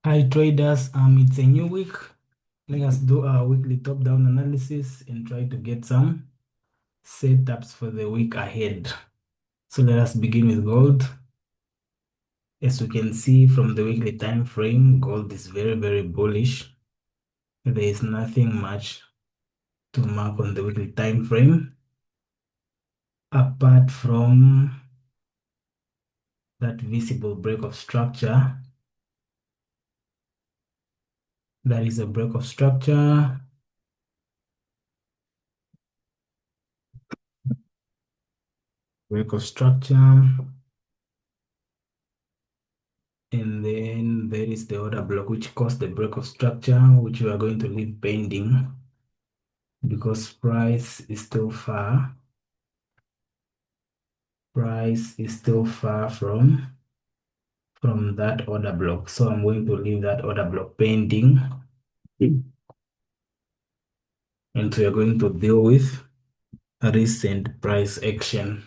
Hi traders, it's a new week. Let us do our weekly top-down analysis and try to get some setups for the week ahead. So let us begin with gold. As we can see from the weekly time frame, gold is very, very bullish. There is nothing much to mark on the weekly time frame apart from that visible break of structure. That is a break of structure. Break of structure. And then there is the order block which caused the break of structure, which we are going to leave pending because price is still far. Price is still far from that order block. So I'm going to leave that order block pending. And we are going to deal with recent price action.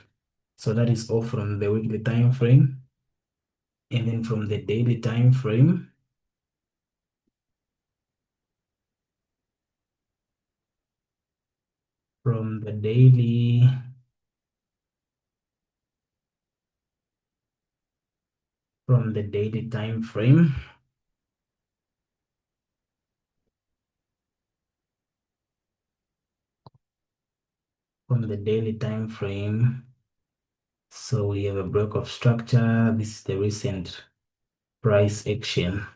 So that is all from the weekly time frame. And then from the daily time frame, from the daily time frame, from the daily time frame. So we have a break of structure. This is the recent price action.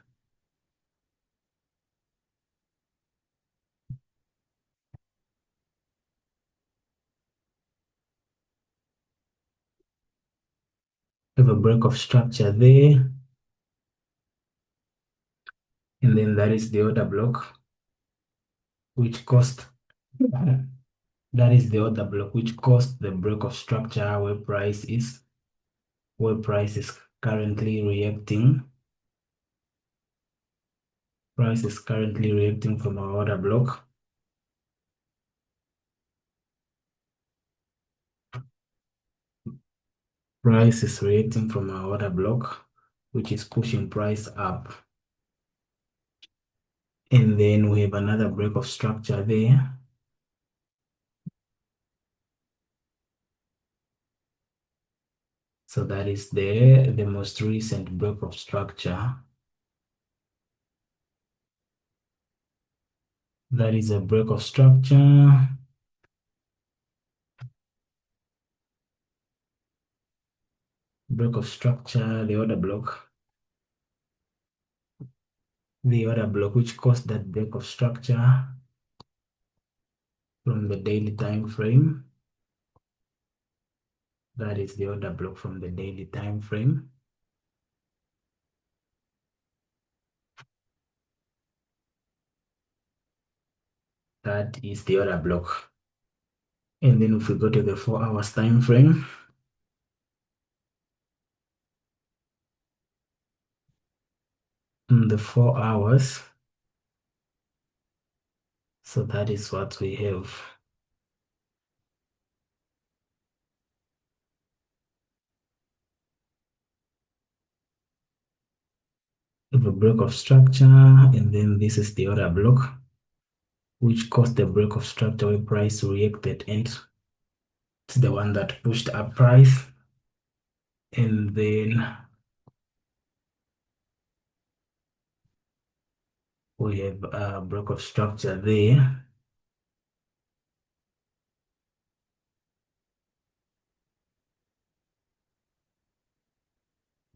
We have a break of structure there. And then that is the order block, which caused that is the order block which caused the break of structure where price is currently reacting. Price is currently reacting from our order block. Price is reacting from our order block, which is pushing price up. And then we have another break of structure there. So that is the most recent break of structure. That is a break of structure. Break of structure, the order block. The order block which caused that break of structure from the daily time frame. That is the order block from the daily time frame. That is the order block. And then if we go to the 4 hours time frame, in the 4 hours, so that is what we have. We have a break of structure, and then this is the order block, which caused the break of structure where price reacted, and it's the one that pushed up price. And then we have a break of structure there.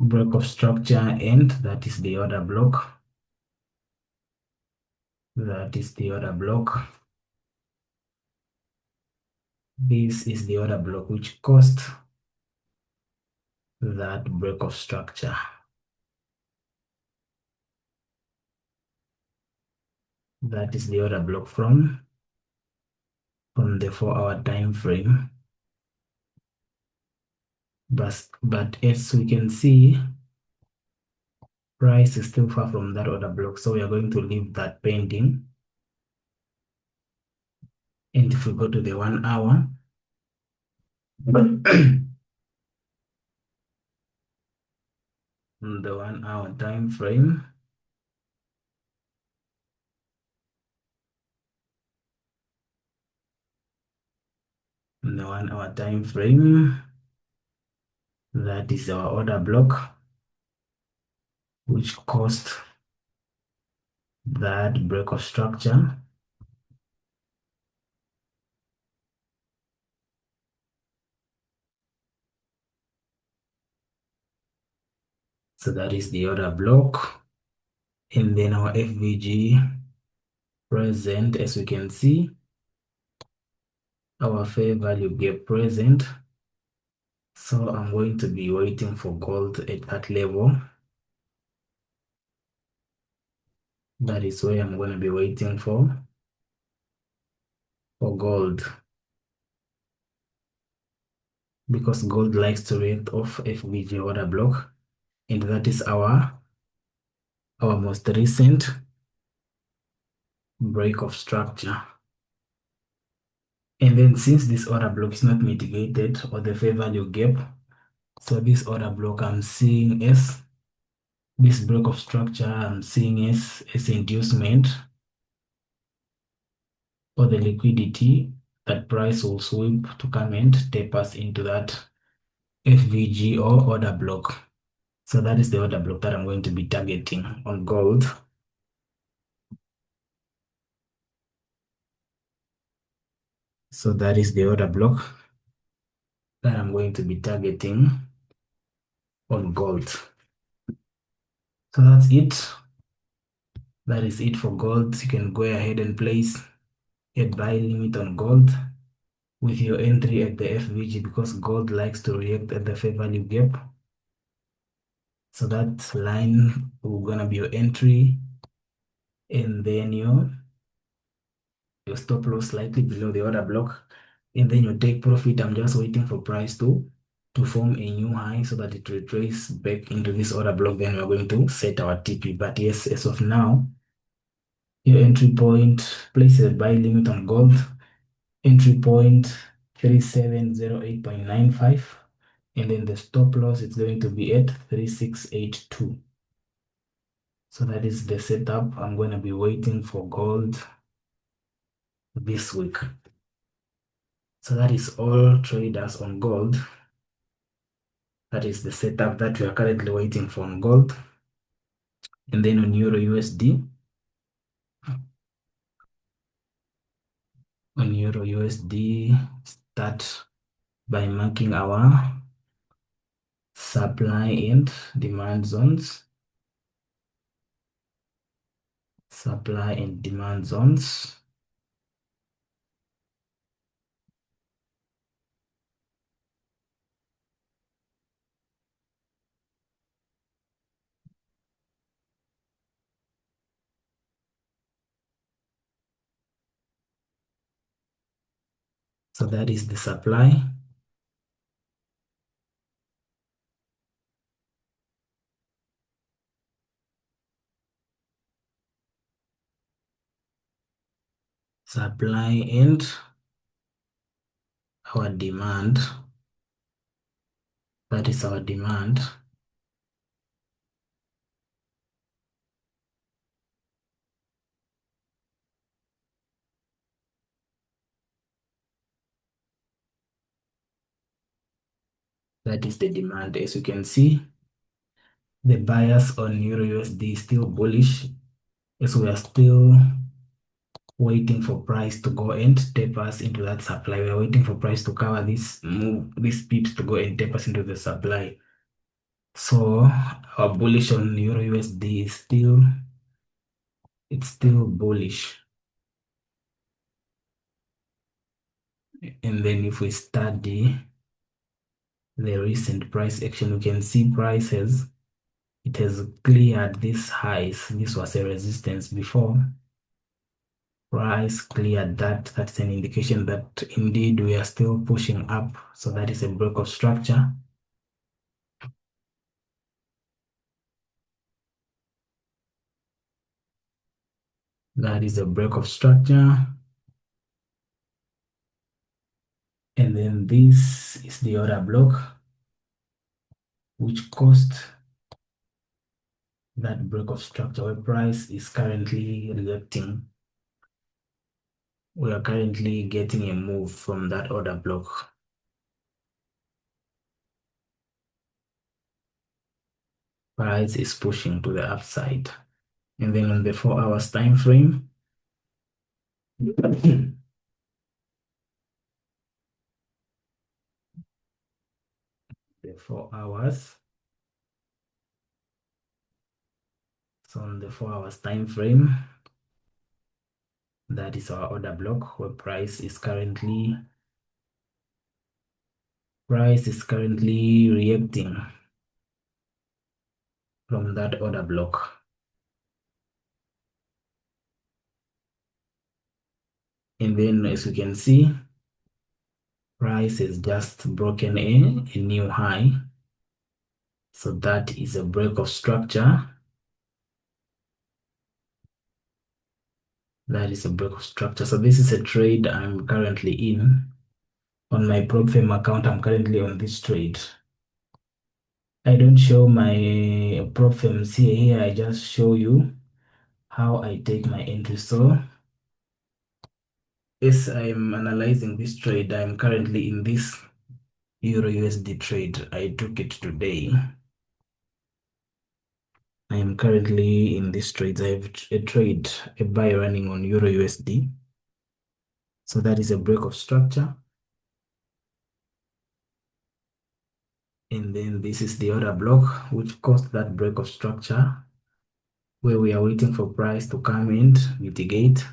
Break of structure, and that is the order block. That is the order block. This is the order block which caused that break of structure. That is the order block from the 4 hour time frame. But as we can see, price is still far from that order block, so we are going to leave that pending. And if we go to the 1 hour, on the 1 hour time frame, our time frame. That is our order block, which caused that break of structure. So that is the order block. And then our FVG present, as we can see, our fair value gap present. So I'm going to be waiting for gold at that level. That is where I'm going to be waiting for gold, because gold likes to react off FVG order block, and that is our most recent break of structure. And then since this order block is not mitigated, or the fair value gap, so this order block I'm seeing as this break of structure, I'm seeing as inducement, or the liquidity that price will sweep to come and tap us into that FVG or order block. So that is the order block that I'm going to be targeting on gold. So that is the order block that I'm going to be targeting on gold. So that's it. That is it for gold. You can go ahead and place a buy limit on gold with your entry at the FVG, because gold likes to react at the fair value gap. So that line will gonna be your entry, and then your stop loss slightly below the order block, and then your take profit. I'm just waiting for price to form a new high so that it retrace back into this order block. Then we're going to set our TP. But yes, as of now, your entry point, place a buy limit on gold. Entry point 3708.95, and then the stop loss is going to be at 3682. So that is the setup. I'm going to be waiting for gold this week. So that is all traders on gold. That is the setup that we are currently waiting for on gold. And then on Euro USD, start by marking our supply and demand zones. Supply and demand zones. So that is the supply. Supply and our demand. That is our demand. That is the demand. As you can see, the bias on Euro USD is still bullish, as we are still waiting for price to go and tap us into that supply. We are waiting for price to cover this move, these pips to go and tap us into the supply. So our bullish on Euro USD is still bullish. And then if we study the recent price action, we can see it has cleared these highs. This was a resistance before. Price cleared that. That's an indication that indeed we are still pushing up. So that is a break of structure. That is a break of structure. And then this is the order block, which caused that break of structure where price is currently reacting. We are currently getting a move from that order block. price is pushing to the upside. And then on the 4 hours time frame, the 4 hours. So on the 4 hours time frame, that is our order block where price is currently reacting from that order block. And then as you can see, price has just broken a new high. So that is a break of structure. That is a break of structure. So this is a trade I'm currently in. On my prop firm account, I'm currently on this trade. I don't show my prop firms here. I just show you how I take my entry. So as I'm analyzing this trade, I'm currently in this Euro USD trade. I took it today. I am currently in this trade. I have a buy running on Euro USD. So that is a break of structure. And then this is the order block, which caused that break of structure, where we are waiting for price to come and mitigate.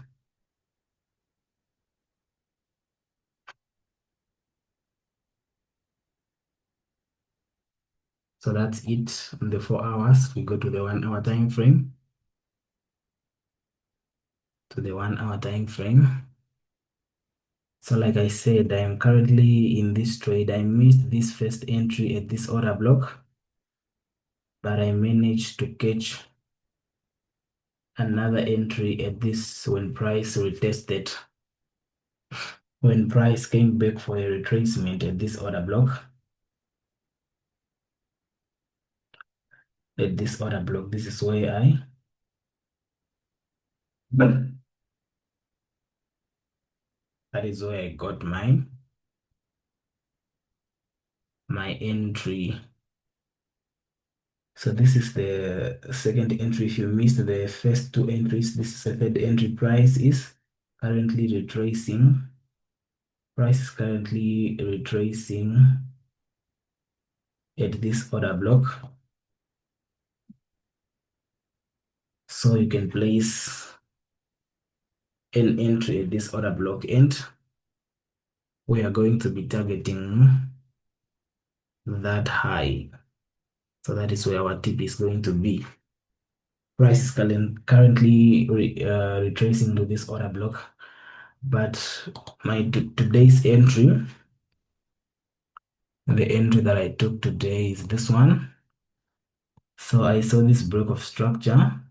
So that's it on the 4 hours. We go to the 1 hour time frame. To the 1 hour time frame. So like I said, I am currently in this trade. I missed this first entry at this order block, but I managed to catch another entry at this when price retested. When price came back for a retracement at this order block. At this order block, this is where that is where I got my entry. So this is the second entry. If you missed the first two entries, this is the third entry. Price is currently retracing. Price is currently retracing at this order block. So you can place an entry at this order block, and we are going to be targeting that high. So that is where our tip is going to be. Price is currently retracing to this order block, but my today's entry, the entry that I took today is this one. So I saw this break of structure.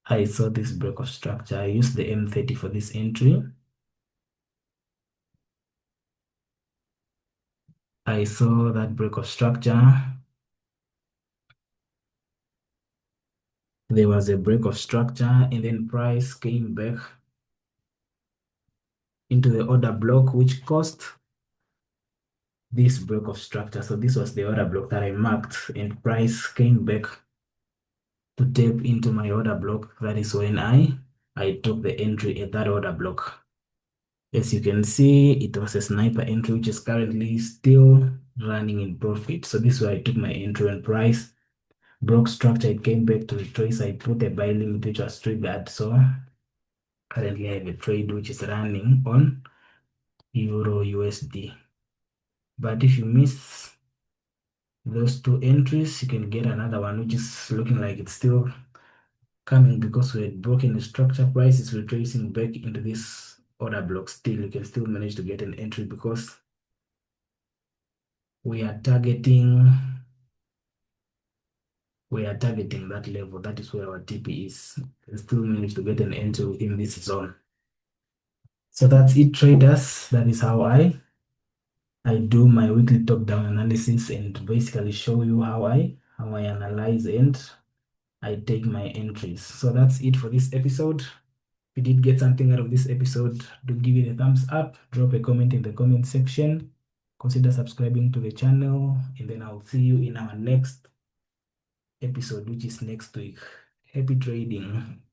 I saw this break of structure. I used the M30 for this entry. I saw that break of structure. There was a break of structure, and then price came back into the order block, which caused this break of structure. So this was the order block that I marked, and price came back to tap into my order block. That is when I took the entry at that order block. As you can see, it was a sniper entry, which is currently still running in profit. So this is where I took my entry when price broke structure. It came back to retrace. I put a buy limit, which was triggered. So currently I have a trade which is running on Euro USD. But if you miss those two entries, you can get another one, which is looking like it's still coming because we had broken the structure. Price is retracing back into this order block. Still, you can still manage to get an entry because we are targeting that level. That is where our TP is. You can still manage to get an entry within this zone. So that's it, traders. That is how I do my weekly top-down analysis and basically show you how I analyze and I take my entries. So that's it for this episode. If you did get something out of this episode, do give it a thumbs up, drop a comment in the comment section, consider subscribing to the channel, and then I'll see you in our next episode, which is next week. Happy trading.